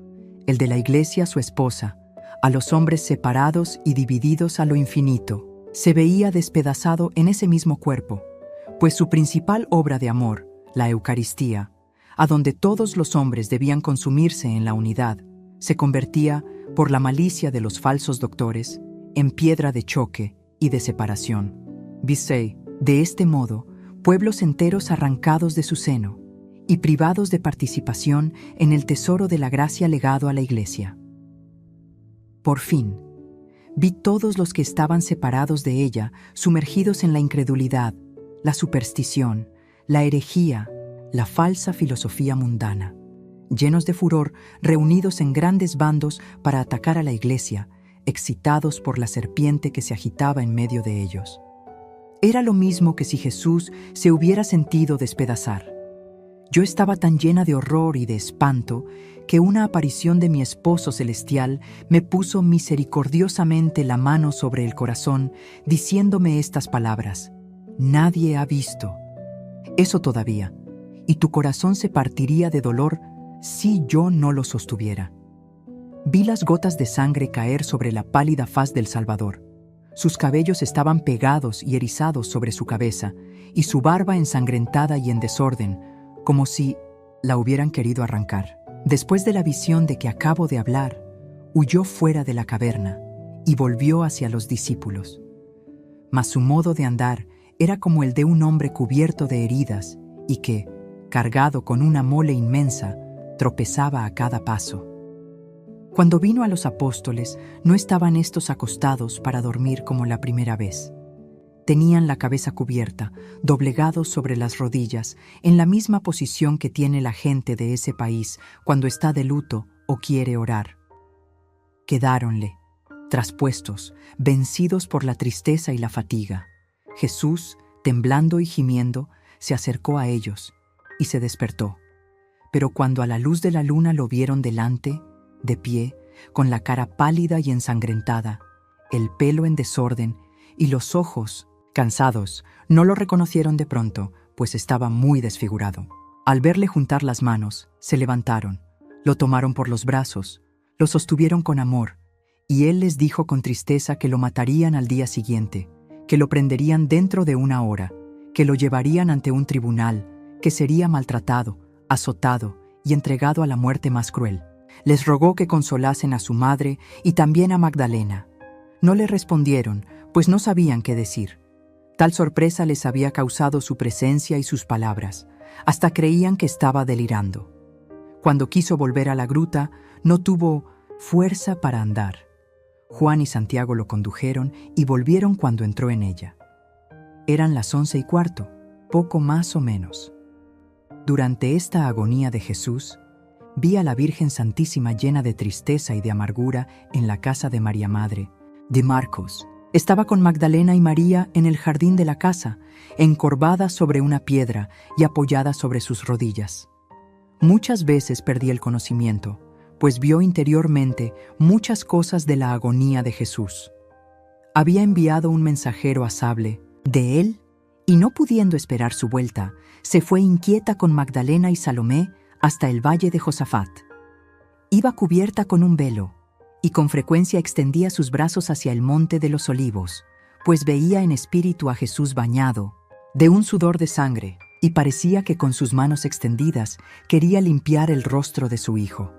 el de la iglesia su esposa, a los hombres separados y divididos a lo infinito, se veía despedazado en ese mismo cuerpo, pues su principal obra de amor, la Eucaristía, a donde todos los hombres debían consumirse en la unidad, se convertía, por la malicia de los falsos doctores, en piedra de choque y de separación. Vise, de este modo, pueblos enteros arrancados de su seno y privados de participación en el tesoro de la gracia legado a la Iglesia. Por fin, vi todos los que estaban separados de ella, sumergidos en la incredulidad, la superstición, la herejía, la falsa filosofía mundana, llenos de furor, reunidos en grandes bandos para atacar a la iglesia, excitados por la serpiente que se agitaba en medio de ellos. Era lo mismo que si Jesús se hubiera sentido despedazar. Yo estaba tan llena de horror y de espanto que una aparición de mi esposo celestial me puso misericordiosamente la mano sobre el corazón, diciéndome estas palabras: «Nadie ha visto eso todavía, y tu corazón se partiría de dolor si yo no lo sostuviera». Vi las gotas de sangre caer sobre la pálida faz del Salvador. Sus cabellos estaban pegados y erizados sobre su cabeza, y su barba ensangrentada y en desorden, como si la hubieran querido arrancar. Después de la visión de que acabo de hablar, huyó fuera de la caverna y volvió hacia los discípulos. Mas su modo de andar era como el de un hombre cubierto de heridas y que, cargado con una mole inmensa, tropezaba a cada paso. Cuando vino a los apóstoles, no estaban estos acostados para dormir como la primera vez. Tenían la cabeza cubierta, doblegados sobre las rodillas, en la misma posición que tiene la gente de ese país cuando está de luto o quiere orar. Quedáronle, traspuestos, vencidos por la tristeza y la fatiga. Jesús, temblando y gimiendo, se acercó a ellos y se despertó. Pero cuando a la luz de la luna lo vieron delante, de pie, con la cara pálida y ensangrentada, el pelo en desorden y los ojos cansados, no lo reconocieron de pronto, pues estaba muy desfigurado. Al verle juntar las manos, se levantaron, lo tomaron por los brazos, lo sostuvieron con amor, y él les dijo con tristeza que lo matarían al día siguiente, que lo prenderían dentro de 1 hora, que lo llevarían ante un tribunal, que sería maltratado, azotado y entregado a la muerte más cruel. Les rogó que consolasen a su madre y también a Magdalena. No le respondieron, pues no sabían qué decir. Tal sorpresa les había causado su presencia y sus palabras, hasta creían que estaba delirando. Cuando quiso volver a la gruta, no tuvo fuerza para andar. Juan y Santiago lo condujeron y volvieron cuando entró en ella. Eran las 11:15, poco más o menos. Durante esta agonía de Jesús, vi a la Virgen Santísima llena de tristeza y de amargura en la casa de María Madre, de Marcos. Estaba con Magdalena y María en el jardín de la casa, encorvada sobre una piedra y apoyada sobre sus rodillas. Muchas veces perdí el conocimiento, pues vio interiormente muchas cosas de la agonía de Jesús. Había enviado un mensajero a sable de él, y no pudiendo esperar su vuelta, se fue inquieta con Magdalena y Salomé hasta el valle de Josafat. Iba cubierta con un velo, y con frecuencia extendía sus brazos hacia el monte de los Olivos, pues veía en espíritu a Jesús bañado, de un sudor de sangre, y parecía que con sus manos extendidas quería limpiar el rostro de su hijo.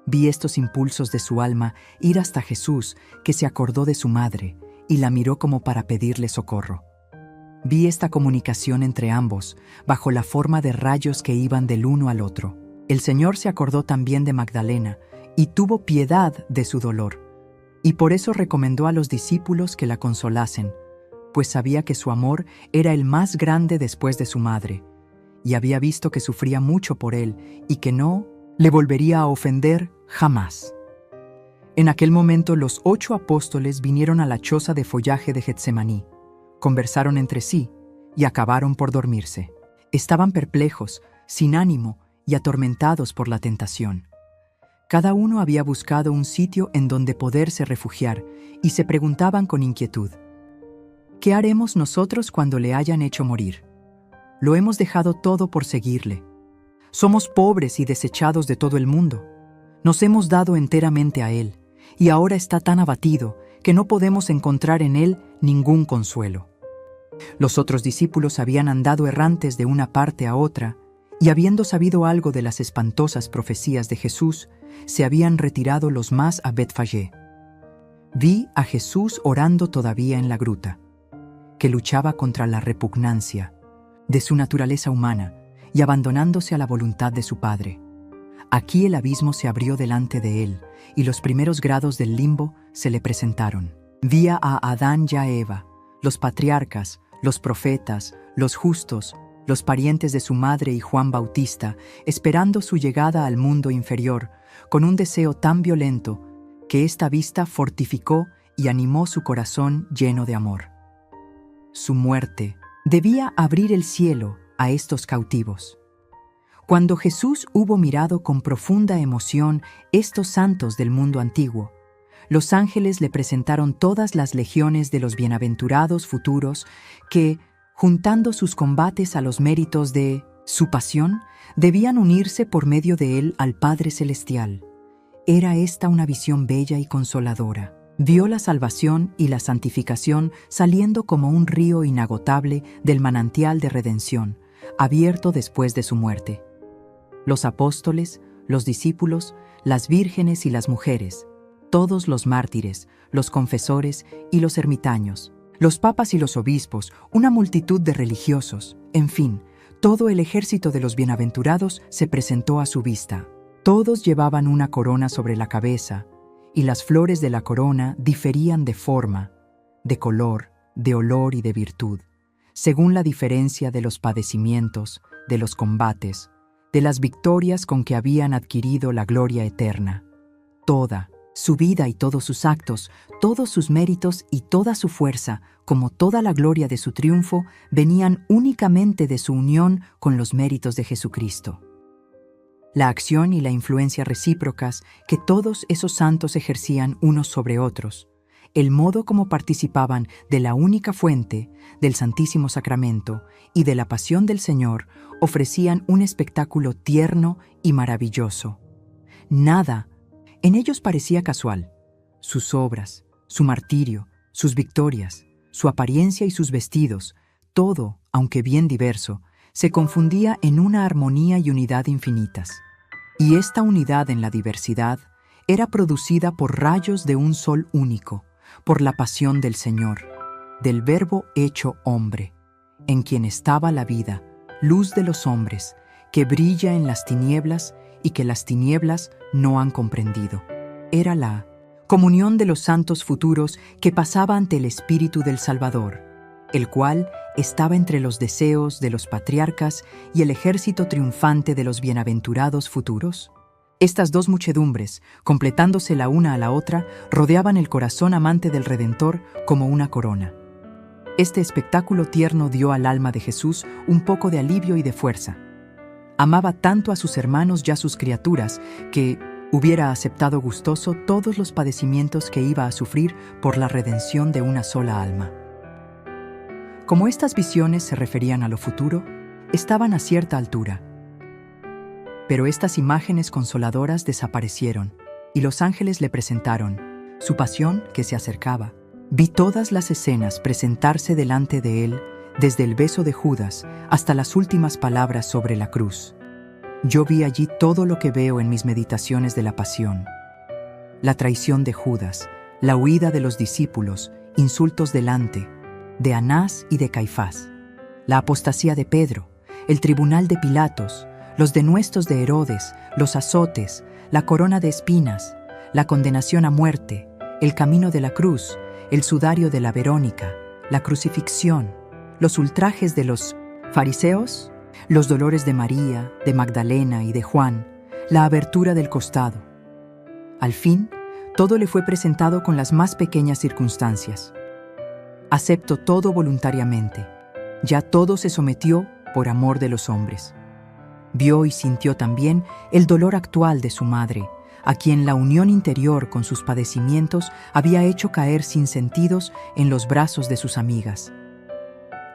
Vi estos impulsos de su alma ir hasta Jesús, que se acordó de su madre, y la miró como para pedirle socorro. Vi esta comunicación entre ambos, bajo la forma de rayos que iban del uno al otro. El Señor se acordó también de Magdalena, y tuvo piedad de su dolor, y por eso recomendó a los discípulos que la consolasen, pues sabía que su amor era el más grande después de su madre, y había visto que sufría mucho por él, y que no le volvería a ofender jamás. En aquel momento los 8 apóstoles vinieron a la choza de follaje de Getsemaní, conversaron entre sí, y acabaron por dormirse. Estaban perplejos, sin ánimo y atormentados por la tentación. Cada uno había buscado un sitio en donde poderse refugiar y se preguntaban con inquietud: ¿qué haremos nosotros cuando le hayan hecho morir? Lo hemos dejado todo por seguirle. Somos pobres y desechados de todo el mundo. Nos hemos dado enteramente a él, y ahora está tan abatido que no podemos encontrar en él ningún consuelo. Los otros discípulos habían andado errantes de una parte a otra, y habiendo sabido algo de las espantosas profecías de Jesús, se habían retirado los más a Betfagé. Vi a Jesús orando todavía en la gruta, que luchaba contra la repugnancia de su naturaleza humana y abandonándose a la voluntad de su Padre. Aquí el abismo se abrió delante de él, y los primeros grados del limbo se le presentaron. Vi a Adán y a Eva, los patriarcas, los profetas, los justos, los parientes de su madre y Juan Bautista, esperando su llegada al mundo inferior, con un deseo tan violento que esta vista fortificó y animó su corazón lleno de amor. Su muerte debía abrir el cielo a estos cautivos. Cuando Jesús hubo mirado con profunda emoción estos santos del mundo antiguo, los ángeles le presentaron todas las legiones de los bienaventurados futuros que, juntando sus combates a los méritos de su pasión, debían unirse por medio de él al Padre Celestial. Era esta una visión bella y consoladora. Vio la salvación y la santificación saliendo como un río inagotable del manantial de redención, abierto después de su muerte. Los apóstoles, los discípulos, las vírgenes y las mujeres, todos los mártires, los confesores y los ermitaños, los papas y los obispos, una multitud de religiosos, en fin, todo el ejército de los bienaventurados se presentó a su vista. Todos llevaban una corona sobre la cabeza, y las flores de la corona diferían de forma, de color, de olor y de virtud, según la diferencia de los padecimientos, de los combates, de las victorias con que habían adquirido la gloria eterna. Toda su vida y todos sus actos, todos sus méritos y toda su fuerza, como toda la gloria de su triunfo, venían únicamente de su unión con los méritos de Jesucristo. La acción y la influencia recíprocas que todos esos santos ejercían unos sobre otros, el modo como participaban de la única fuente, del Santísimo Sacramento y de la pasión del Señor, ofrecían un espectáculo tierno y maravilloso. Nada en ellos parecía casual. Sus obras, su martirio, sus victorias, su apariencia y sus vestidos, todo, aunque bien diverso, se confundía en una armonía y unidad infinitas. Y esta unidad en la diversidad era producida por rayos de un sol único, por la pasión del Señor, del Verbo hecho hombre, en quien estaba la vida, luz de los hombres, que brilla en las tinieblas y que las tinieblas no han comprendido. Era la comunión de los santos futuros que pasaba ante el Espíritu del Salvador, el cual estaba entre los deseos de los patriarcas y el ejército triunfante de los bienaventurados futuros. Estas dos muchedumbres, completándose la una a la otra, rodeaban el corazón amante del Redentor como una corona. Este espectáculo tierno dio al alma de Jesús un poco de alivio y de fuerza. Amaba tanto a sus hermanos y a sus criaturas que hubiera aceptado gustoso todos los padecimientos que iba a sufrir por la redención de una sola alma. Como estas visiones se referían a lo futuro, estaban a cierta altura. Pero estas imágenes consoladoras desaparecieron, y los ángeles le presentaron su pasión que se acercaba. Vi todas las escenas presentarse delante de él, desde el beso de Judas hasta las últimas palabras sobre la cruz. Yo vi allí todo lo que veo en mis meditaciones de la pasión. La traición de Judas, la huida de los discípulos, insultos delante, de Anás y de Caifás, la apostasía de Pedro, el tribunal de Pilatos, los denuestos de Herodes, los azotes, la corona de espinas, la condenación a muerte, el camino de la cruz, el sudario de la Verónica, la crucifixión, los ultrajes de los fariseos, los dolores de María, de Magdalena y de Juan, la abertura del costado. Al fin, todo le fue presentado con las más pequeñas circunstancias. Aceptó todo voluntariamente. Ya todo se sometió por amor de los hombres. Vio y sintió también el dolor actual de su madre, a quien la unión interior con sus padecimientos había hecho caer sin sentidos en los brazos de sus amigas.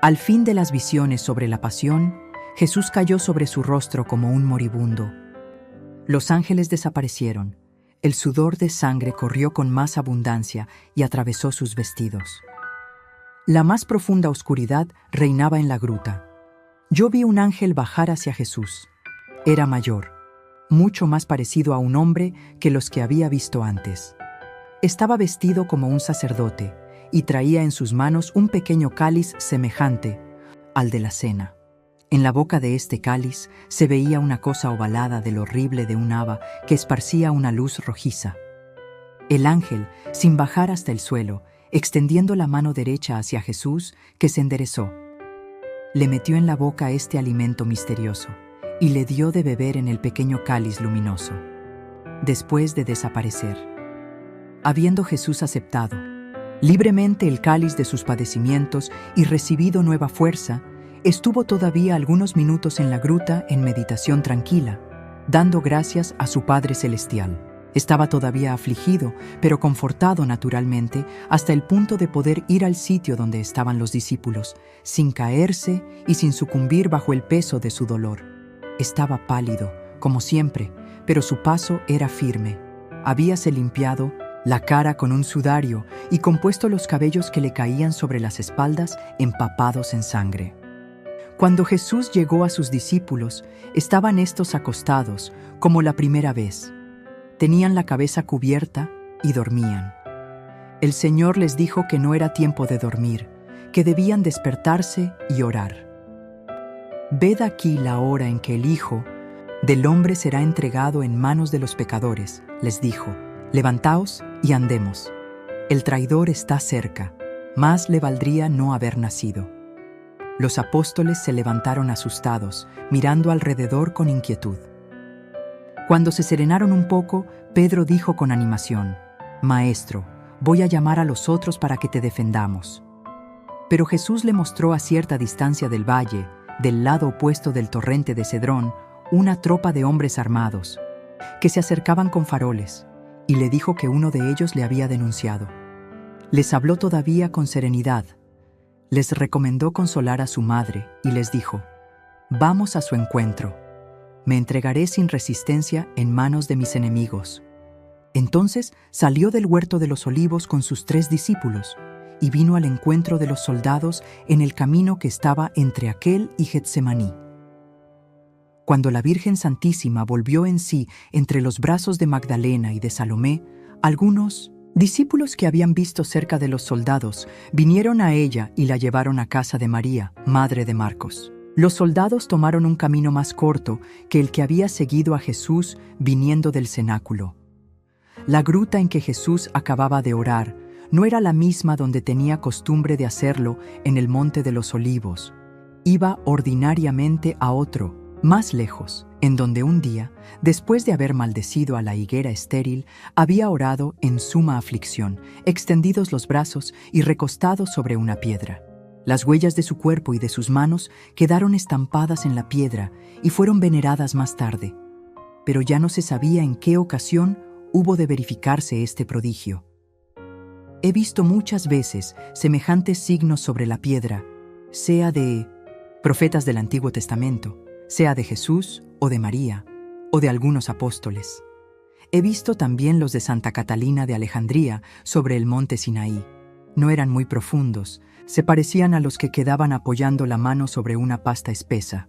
Al fin de las visiones sobre la pasión, Jesús cayó sobre su rostro como un moribundo. Los ángeles desaparecieron. El sudor de sangre corrió con más abundancia y atravesó sus vestidos. La más profunda oscuridad reinaba en la gruta. Yo vi un ángel bajar hacia Jesús. Era mayor, mucho más parecido a un hombre que los que había visto antes. Estaba vestido como un sacerdote y traía en sus manos un pequeño cáliz semejante al de la cena. En la boca de este cáliz se veía una cosa ovalada del horrible de un haba que esparcía una luz rojiza. El ángel, sin bajar hasta el suelo, extendiendo la mano derecha hacia Jesús, que se enderezó, le metió en la boca este alimento misterioso y le dio de beber en el pequeño cáliz luminoso. Después de desaparecer, habiendo Jesús aceptado libremente el cáliz de sus padecimientos y recibido nueva fuerza, estuvo todavía algunos minutos en la gruta en meditación tranquila, dando gracias a su Padre Celestial. Estaba todavía afligido, pero confortado naturalmente, hasta el punto de poder ir al sitio donde estaban los discípulos, sin caerse y sin sucumbir bajo el peso de su dolor. Estaba pálido, como siempre, pero su paso era firme. Habíase limpiado la cara con un sudario y compuesto los cabellos que le caían sobre las espaldas empapados en sangre. Cuando Jesús llegó a sus discípulos, estaban estos acostados, como la primera vez. Tenían la cabeza cubierta y dormían. El Señor les dijo que no era tiempo de dormir, que debían despertarse y orar. Ved aquí la hora en que el Hijo del Hombre será entregado en manos de los pecadores, les dijo. Levantaos y andemos. El traidor está cerca. más le valdría no haber nacido. Los apóstoles se levantaron asustados, mirando alrededor con inquietud. Cuando se serenaron un poco, Pedro dijo con animación: «Maestro, voy a llamar a los otros para que te defendamos». Pero Jesús le mostró a cierta distancia del valle, del lado opuesto del torrente de Cedrón, una tropa de hombres armados, que se acercaban con faroles, y le dijo que uno de ellos le había denunciado. Les habló todavía con serenidad. Les recomendó consolar a su madre y les dijo: «Vamos a su encuentro. Me entregaré sin resistencia en manos de mis enemigos». Entonces salió del huerto de los olivos con sus 3 discípulos y vino al encuentro de los soldados en el camino que estaba entre aquel y Getsemaní. Cuando la Virgen Santísima volvió en sí entre los brazos de Magdalena y de Salomé, algunos discípulos que habían visto cerca de los soldados vinieron a ella y la llevaron a casa de María, madre de Marcos. Los soldados tomaron un camino más corto que el que había seguido a Jesús viniendo del cenáculo. La gruta en que Jesús acababa de orar no era la misma donde tenía costumbre de hacerlo en el Monte de los Olivos. Iba ordinariamente a otro, más lejos, en donde un día, después de haber maldecido a la higuera estéril, había orado en suma aflicción, extendidos los brazos y recostado sobre una piedra. Las huellas de su cuerpo y de sus manos quedaron estampadas en la piedra y fueron veneradas más tarde. Pero ya no se sabía en qué ocasión hubo de verificarse este prodigio. He visto muchas veces semejantes signos sobre la piedra, sea de profetas del Antiguo Testamento, sea de Jesús o de María, o de algunos apóstoles. He visto también los de Santa Catalina de Alejandría sobre el monte Sinaí. No eran muy profundos, se parecían a los que quedaban apoyando la mano sobre una pasta espesa.